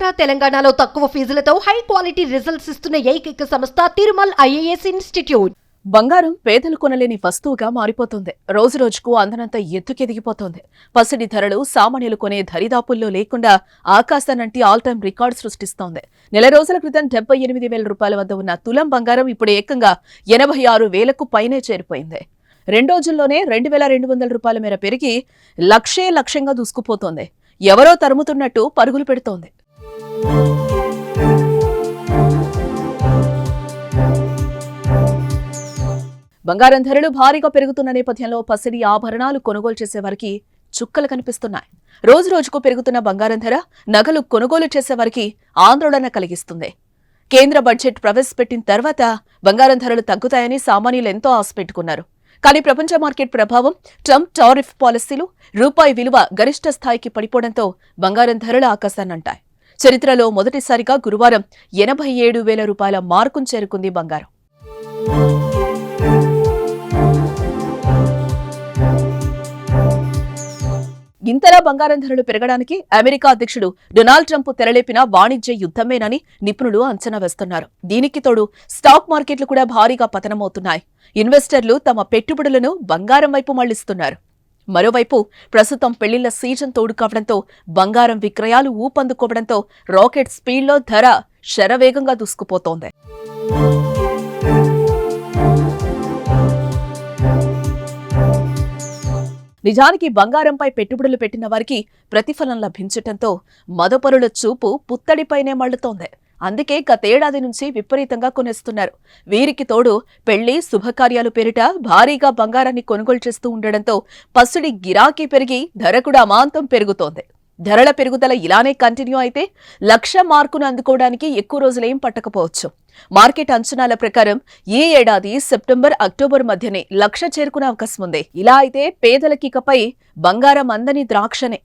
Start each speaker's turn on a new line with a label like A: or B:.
A: ఆంధ్ర తెలంగాణలో తక్కువ ఫీజులతో high quality results ఇస్తున్న ఏకైక సంస్థ తిరుమల్ ఐఏఎస్ ఇన్స్టిట్యూట్.
B: బంగారం పేదలు కొనలేని వస్తువుగా మారిపోతుంది. రోజు రోజుకు అందనంత ఎత్తుకెదిగిపోతోంది. పసిడి ధరలు సామాన్యులు కొనే దరిదాపుల్లో లేకుండా ఆకాశానంటి ఆల్ టైమ్ రికార్డు సృష్టిస్తోంది. నెల రోజుల క్రితం 78,000 రూపాయల వద్ద ఉన్న తులం బంగారం ఇప్పుడు ఏకంగా 86,000కు పైనే చేరిపోయింది. 2 రోజుల్లోనే 2,200 రూపాయల మేర పెరిగి లక్ష్యంగా దూసుకుపోతోంది. ఎవరో తరుముతున్నట్టు పరుగులు పెడుతోంది. బంగారం ధరలు భారీగా పెరుగుతున్న నేపథ్యంలో పసిడి ఆభరణాలు కొనుగోలు చేసేవారికి చుక్కలు కనిపిస్తున్నాయి. రోజు రోజుకు పెరుగుతున్న బంగారం ధర నగలు కొనుగోలు చేసేవారికి ఆందోళన కలిగిస్తుంది. కేంద్ర బడ్జెట్ ప్రవేశపెట్టిన తర్వాత బంగారం ధరలు తగ్గుతాయని సామాన్యులు ఎంతో ఆశ పెట్టుకున్నారు. కానీ ప్రపంచ మార్కెట్ ప్రభావం, ట్రంప్ టారిఫ్ పాలసీలు, రూపాయి విలువ గరిష్ట స్థాయికి పడిపోవడంతో బంగారం ధరలు ఆకాశాన్నంటాయి. చరిత్రలో మొదటిసారిగా గురువారం 87,000 రూపాయల మార్కును చేరుకుంది బంగారం. ఇంతలా బంగారం ధరలు పెరగడానికి అమెరికా అధ్యక్షుడు డొనాల్డ్ ట్రంప్ తెరలేపిన వాణిజ్య యుద్ధమేనని నిపుణులు అంచనా వేస్తున్నారు. దీనికి తోడు స్టాక్ మార్కెట్లు కూడా భారీగా పతనమవుతున్నాయి. ఇన్వెస్టర్లు తమ పెట్టుబడులను బంగారం వైపు మళ్లిస్తున్నారు. మరోవైపు ప్రస్తుతం పెళ్లిళ్ల సీజన్ తోడు కావడంతో బంగారం విక్రయాలు ఊపందుకోవడంతో రాకెట్ స్పీడ్లో ధర శరవేగంగా దూసుకుపోతోంది. నిజానికి బంగారంపై పెట్టుబడులు పెట్టిన వారికి ప్రతిఫలం లభించటంతో మదపరుల చూపు పుత్తడిపైనే మళ్లుతోంది. అందుకే గతేడాది నుంచి విపరీతంగా కొనేస్తున్నారు. వీరికి తోడు పెళ్లి శుభకార్యాలు పేరిట భారీగా బంగారాన్ని కొనుగోలు చేస్తూ ఉండడంతో పసిడి గిరాకీ పెరిగి ధర కూడా అమాంతం పెరుగుతోంది. ధరల పెరుగుదల ఇలానే కంటిన్యూ అయితే 1,00,000 మార్కును అందుకోవడానికి ఎక్కువ రోజులేం పట్టకపోవచ్చు. మార్కెట్ అంచనాల ప్రకారం ఈ ఏడాది సెప్టెంబర్, అక్టోబర్ మధ్యనే 1,00,000 చేరుకునే అవకాశం ఉంది. ఇలా అయితే పేదలకి ఇకపై బంగారం అందని ద్రాక్షనే.